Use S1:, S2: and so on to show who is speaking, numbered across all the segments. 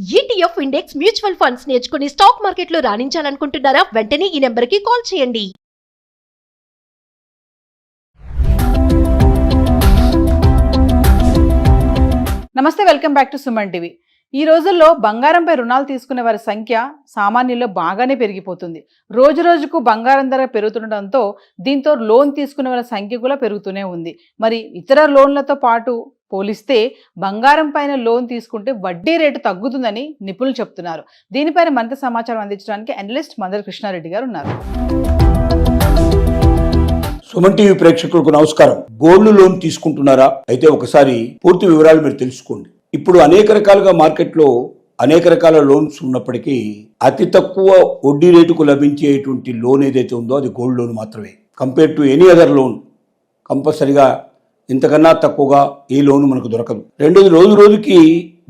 S1: ETF index mutual funds నేర్చుకుని stock మార్కెట్లో రాణించాలనుకుంటున్నారా? వెంటనే ఈ నెంబర్కి కాల్ చేయండి.
S2: నమస్తే, welcome back to Suman TV. ఈ రోజుల్లో బంగారంపై రుణాలు తీసుకునే వారి సంఖ్య సామాన్యుల్లో బాగానే పెరిగిపోతుంది. రోజు రోజుకు బంగారం ధర పెరుగుతుండటంతో దీంతో లోన్ తీసుకునే వాళ్ళ సంఖ్య కూడా పెరుగుతూనే ఉంది. మరి ఇతర లోన్లతో పాటు పోలిస్తే బంగారం పైన లోన్ తీసుకుంటే వడ్డీ రేటు తగ్గుతుందని నిపుణులు చెప్తున్నారు. దీనిపైన మరింత సమాచారం అందించడానికి అనలిస్ట్ మందల కృష్ణారెడ్డి గారు ఉన్నారు.
S3: సుమన్ టీవీ ప్రేక్షకులకు నమస్కారం. గోల్డ్ లోన్ తీసుకుంటున్నారా? అయితే ఒకసారి పూర్తి వివరాలు మీరు తెలుసుకోండి. ఇప్పుడు అనేక రకాలుగా మార్కెట్లో అనేక రకాల లోన్స్ ఉన్నప్పటికీ అతి తక్కువ వడ్డీ రేటుకు లభించేటువంటి లోన్ ఏదైతే ఉందో అది గోల్డ్ లోన్ మాత్రమే. Compare to any other loan కంపల్సరిగా ఇంతకన్నా తక్కువగా ఏ లోన్ మనకు దొరకదు. రెండోది, రోజు రోజుకి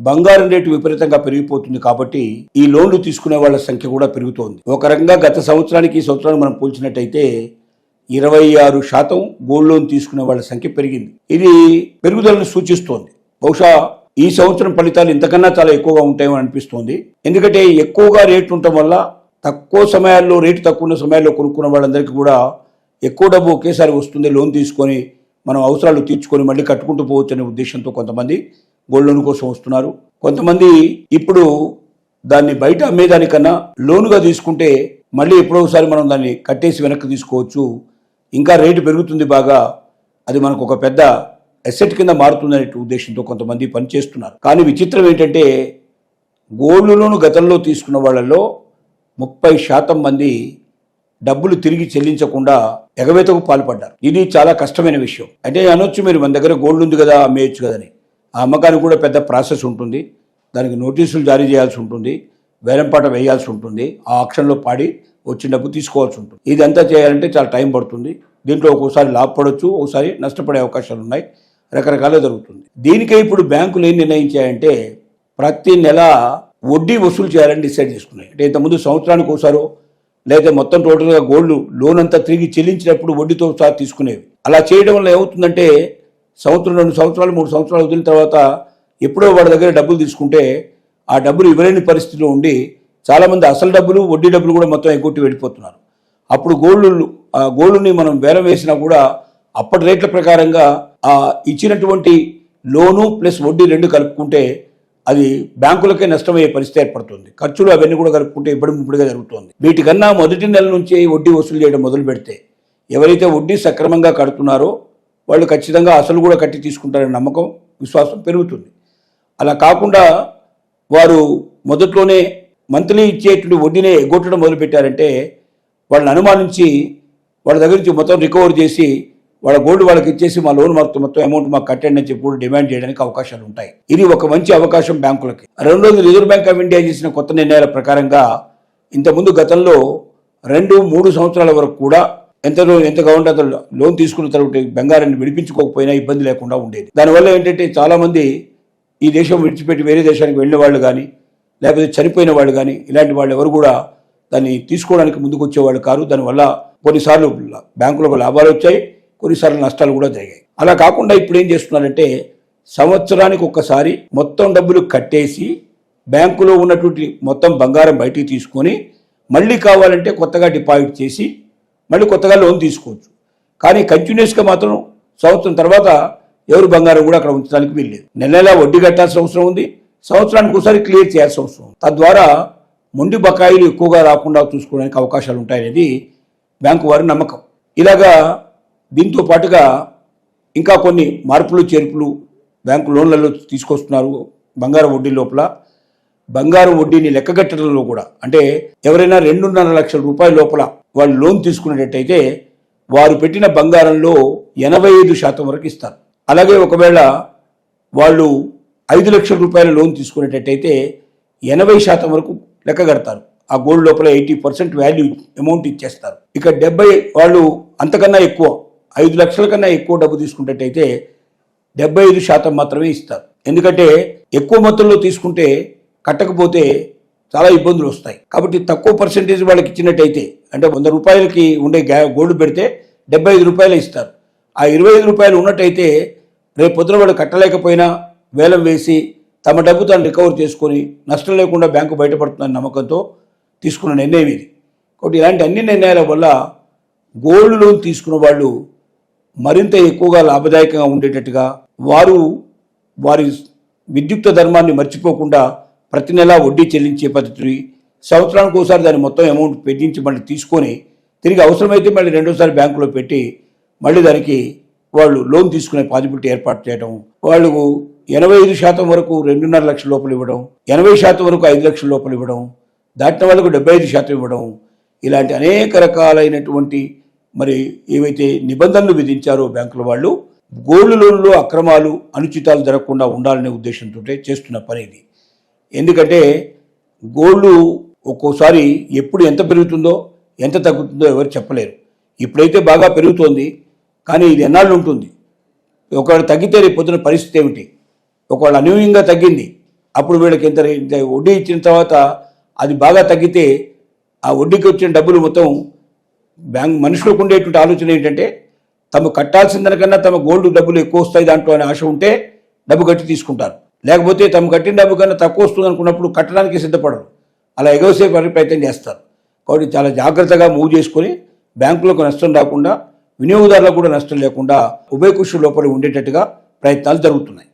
S3: బంగారం రేటు విపరీతంగా పెరిగిపోతుంది కాబట్టి ఈ లోన్లు తీసుకునే వాళ్ళ సంఖ్య కూడా పెరుగుతోంది. ఒక రకంగా గత సంవత్సరానికి ఈ సంవత్సరానికి మనం పోల్చినట్టయితే 26% గోల్డ్ లోన్ తీసుకునే వాళ్ళ సంఖ్య పెరిగింది. ఇది పెరుగుదలను సూచిస్తోంది. బహుశా ఈ సంవత్సరం ఫలితాలు ఇంతకన్నా చాలా ఎక్కువగా ఉంటాయని అనిపిస్తోంది. ఎందుకంటే ఎక్కువగా రేటు ఉండటం వల్ల తక్కువ సమయాల్లో, రేటు తక్కువ ఉన్న సమయాల్లో కొనుక్కున్న వాళ్ళందరికీ కూడా ఎక్కువ డబ్బు ఒకేసారి వస్తుంది. లోన్ తీసుకొని మనం అవసరాలు తీర్చుకొని మళ్ళీ కట్టుకుంటూ పోవచ్చు అనే ఉద్దేశంతో కొంతమంది గోల్డ్ లోన్ కోసం వస్తున్నారు. కొంతమంది ఇప్పుడు దాన్ని బయట అమ్మేదానికన్నా లోనుగా తీసుకుంటే మళ్ళీ ఎప్పుడో ఒకసారి మనం దాన్ని కట్టేసి వెనక్కి తీసుకోవచ్చు, ఇంకా రేటు పెరుగుతుంది బాగా, అది మనకు ఒక పెద్ద అసెట్ కింద మారుతుందనే ఉద్దేశంతో కొంతమంది పనిచేస్తున్నారు. కానీ విచిత్రం ఏంటంటే గోల్డ్ లోన్ గతంలో తీసుకున్న వాళ్ళలో 30% మంది డబ్బులు తిరిగి చెల్లించకుండా ఎగవేతకు పాల్పడ్డారు. ఇది చాలా కష్టమైన విషయం. అంటే అనొచ్చు, మీరు మన దగ్గర గోల్డ్ ఉంది కదా అమ్మేయచ్చు కదని. ఆ అమ్మకానికి కూడా పెద్ద ప్రాసెస్ ఉంటుంది. దానికి నోటీసులు జారీ చేయాల్సి ఉంటుంది, వేలంపాట వేయాల్సి ఉంటుంది, ఆ ఆక్షన్లో పాడి వచ్చిన డబ్బు తీసుకోవాల్సి ఉంటుంది. ఇదంతా చేయాలంటే చాలా టైం పడుతుంది. దీంట్లో ఒక్కోసారి లాభపడవచ్చు, ఒకసారి నష్టపడే అవకాశాలు ఉన్నాయి. రకరకాలుగా జరుగుతుంది. దీనికే ఇప్పుడు బ్యాంకులు ఏం నిర్ణయించాయంటే ప్రతి నెల వడ్డీ వసూలు చేయాలని డిసైడ్ చేసుకున్నాయి. అంటే ఇంతకుముందు సంవత్సరానికి ఒకసారో లేదా మొత్తం టోటల్గా గోల్డ్ లోన్ అంతా తిరిగి చెల్లించినప్పుడు వడ్డీతో సహా తీసుకునేవి. అలా చేయడం వల్ల ఏమవుతుందంటే సంవత్సరం, 2 సంవత్సరాలు, 3 సంవత్సరాలు వదిలిన తర్వాత ఎప్పుడో వాడి దగ్గర డబ్బులు తీసుకుంటే ఆ డబ్బులు ఇవ్వలేని పరిస్థితిలో ఉండి చాలామంది అసలు డబ్బులు, వడ్డీ డబ్బులు కూడా మొత్తం ఎగ్గొట్టి వెళ్ళిపోతున్నారు. అప్పుడు గోల్డ్ని మనం వేలం వేసినా కూడా అప్పటి రేట్ల ప్రకారంగా ఇచ్చినటువంటి లోను ప్లస్ వడ్డీ 2 కలుపుకుంటే అది బ్యాంకులకే నష్టమయ్యే పరిస్థితి ఏర్పడుతుంది. ఖర్చులు అవన్నీ కూడా కలుపుకుంటే ఇప్పుడుగా జరుగుతుంది. వీటికన్నా మొదటి నెల నుంచి వడ్డీ వసూలు చేయడం మొదలు పెడితే ఎవరైతే వడ్డీ సక్రమంగా కడుతున్నారో వాళ్ళు ఖచ్చితంగా అసలు కూడా కట్టి తీసుకుంటారనే నమ్మకం, విశ్వాసం పెరుగుతుంది. అలా కాకుండా వారు మొదట్లోనే మంత్లీ ఇచ్చేటువంటి వడ్డీనే ఎగ్గొట్టడం మొదలుపెట్టారంటే వాళ్ళని అనుమానించి వాళ్ళ దగ్గర నుంచి మొత్తం రికవర్ చేసి వాళ్ళ గోల్డ్ వాళ్ళకి ఇచ్చేసి మా లోన్ మొత్తం అమౌంట్ మాకు కట్టండి అని చెప్పి కూడా డిమాండ్ చేయడానికి అవకాశాలు ఉంటాయి. ఇది ఒక మంచి అవకాశం బ్యాంకులకి. రెండోది, రిజర్వ్ బ్యాంక్ ఆఫ్ ఇండియా చేసిన కొత్త నిర్ణయాల ప్రకారంగా ఇంతకుముందు గతంలో 2-3 సంవత్సరాల వరకు కూడా ఎంత కావాలంటే అంత లోన్ తీసుకున్న తర్వాత బంగారాన్ని విడిపించుకోకపోయినా ఇబ్బంది లేకుండా ఉండేది. దానివల్ల ఏంటంటే చాలామంది ఈ దేశం విడిచిపెట్టి వేరే దేశానికి వెళ్ళిన వాళ్ళు కానీ లేకపోతే చనిపోయిన వాళ్ళు కానీ ఇలాంటి వాళ్ళు ఎవరు కూడా దాన్ని తీసుకోవడానికి ముందుకు వచ్చేవాళ్ళు కారు. దానివల్ల కొన్నిసార్లు బ్యాంకులకు లాభాలు వచ్చాయి, కొన్నిసార్లు నష్టాలు కూడా జరిగాయి. అలా కాకుండా ఇప్పుడు ఏం చేస్తున్నారంటే సంవత్సరానికి ఒక్కసారి మొత్తం డబ్బులు కట్టేసి బ్యాంకులో ఉన్నటువంటి మొత్తం బంగారం బయటికి తీసుకొని మళ్ళీ కావాలంటే కొత్తగా డిపాజిట్ చేసి మళ్ళీ కొత్తగా లోన్ తీసుకోవచ్చు. కానీ కంటిన్యూస్గా మాత్రం సంవత్సరం తర్వాత ఎవరు బంగారం కూడా అక్కడ ఉంచడానికి వీల్లేదు. నెల వడ్డీ కట్టాల్సిన అవసరం ఉంది, సంవత్సరానికి ఒకసారి క్లియర్ చేయాల్సిన అవసరం ఉంది. తద్వారా మొండి బకాయిలు ఎక్కువగా రాకుండా చూసుకోవడానికి అవకాశాలు ఉంటాయనేది బ్యాంకు వారి నమ్మకం. ఇలాగా దీంతో పాటుగా ఇంకా కొన్ని మార్పులు చేర్పులు బ్యాంకు లోన్లలో తీసుకొస్తున్నారు. బంగారం వడ్డీ లోపల బంగారం వడ్డీని లెక్కగట్టడంలో కూడా, అంటే ఎవరైనా 2.5 లక్షల రూపాయల లోపల వాళ్ళు లోన్ తీసుకునేటట్టయితే వారు పెట్టిన బంగారంలో 85% వరకు ఇస్తారు. అలాగే ఒకవేళ వాళ్ళు 5 లక్షల రూపాయల లోన్ తీసుకునేటట్టయితే 80% వరకు లెక్క కడతారు. ఆ గోల్డ్ లోపల 80% వాల్యూ అమౌంట్ ఇచ్చేస్తారు. ఇక 70 వాళ్ళు అంతకన్నా ఎక్కువ 5 లక్షల కన్నా ఎక్కువ డబ్బు తీసుకున్నట్టయితే 75% మాత్రమే ఇస్తారు. ఎందుకంటే ఎక్కువ మొత్తంలో తీసుకుంటే కట్టకపోతే చాలా ఇబ్బందులు వస్తాయి. కాబట్టి తక్కువ పర్సెంటేజ్ వాళ్ళకి ఇచ్చినట్టయితే, అంటే 100 రూపాయలకి ఉండే గోల్డ్ పెడితే 75 రూపాయలు ఇస్తారు. ఆ 25 రూపాయలు ఉన్నట్టయితే రేపు పొద్దున వాడు కట్టలేకపోయినా వేలం వేసి తమ డబ్బు తాను రికవర్ చేసుకొని నష్టం లేకుండా బ్యాంకు బయటపడుతుందన్న నమ్మకంతో తీసుకున్న నిర్ణయం ఇది. కాబట్టి ఇలాంటి అన్ని నిర్ణయాల వల్ల గోల్డ్ లోన్ తీసుకున్న వాళ్ళు మరింత ఎక్కువగా లాభదాయకంగా ఉండేటట్టుగా, వారి విద్యుక్త ధర్మాన్ని మర్చిపోకుండా ప్రతి నెలా వడ్డీ చెల్లించే పద్ధతి, సంవత్సరానికి ఒకసారి దాని మొత్తం అమౌంట్ పెంచి మళ్ళీ తీసుకొని తిరిగి అవసరమైతే మళ్ళీ రెండోసారి బ్యాంకులో పెట్టి మళ్ళీ దానికి వాళ్ళు లోన్ తీసుకునే పాసిబిలిటీ ఏర్పాటు చేయడం, వాళ్ళకు 85% వరకు 2.5 లక్షల లోపల ఇవ్వడం, 80% వరకు 5 లక్షల లోపల ఇవ్వడం, దాటిన వాళ్ళకు 75% ఇవ్వడం, ఇలాంటి అనేక రకాలైనటువంటి మరి ఏవైతే నిబంధనలు విధించారో బ్యాంకుల వాళ్ళు గోల్డ్ లోన్లో అక్రమాలు అనుచితాలు జరగకుండా ఉండాలనే ఉద్దేశంతో చేస్తున్న పని ఇది. ఎందుకంటే గోల్డ్ ఒక్కోసారి ఎప్పుడు ఎంత పెరుగుతుందో ఎంత తగ్గుతుందో ఎవరు చెప్పలేరు. ఇప్పుడైతే బాగా పెరుగుతోంది, కానీ ఇది ఎన్నాళ్ళు ఉంటుంది? ఒకవేళ తగ్గితే రేపు పొద్దున పరిస్థితి ఏమిటి? ఒకవేళ అనూహ్యంగా తగ్గింది, అప్పుడు వీళ్ళకి ఇంత వడ్డీ ఇచ్చిన తర్వాత అది బాగా తగ్గితే ఆ వడ్డీకి వచ్చిన డబ్బులు మొత్తం మనుషులకు ఉండేటువంటి ఆలోచన ఏంటంటే తమ కట్టాల్సిందనికన్నా తమ గోల్డ్ డబ్బులు ఎక్కువ వస్తాయి దాంట్లో అనే ఆశ ఉంటే డబ్బు కట్టి తీసుకుంటారు. లేకపోతే తమ కట్టిన డబ్బు కన్నా తక్కువ వస్తుంది అనుకున్నప్పుడు కట్టడానికి సిద్ధపడరు, అలా ఎగవసే ప్రయత్నం చేస్తారు. కాబట్టి చాలా జాగ్రత్తగా మూవ్ చేసుకొని బ్యాంకులకు నష్టం రాకుండా, వినియోగదారులకు కూడా నష్టం లేకుండా ఉభయకుషి లోపల ఉండేటట్టుగా ప్రయత్నాలు జరుగుతున్నాయి.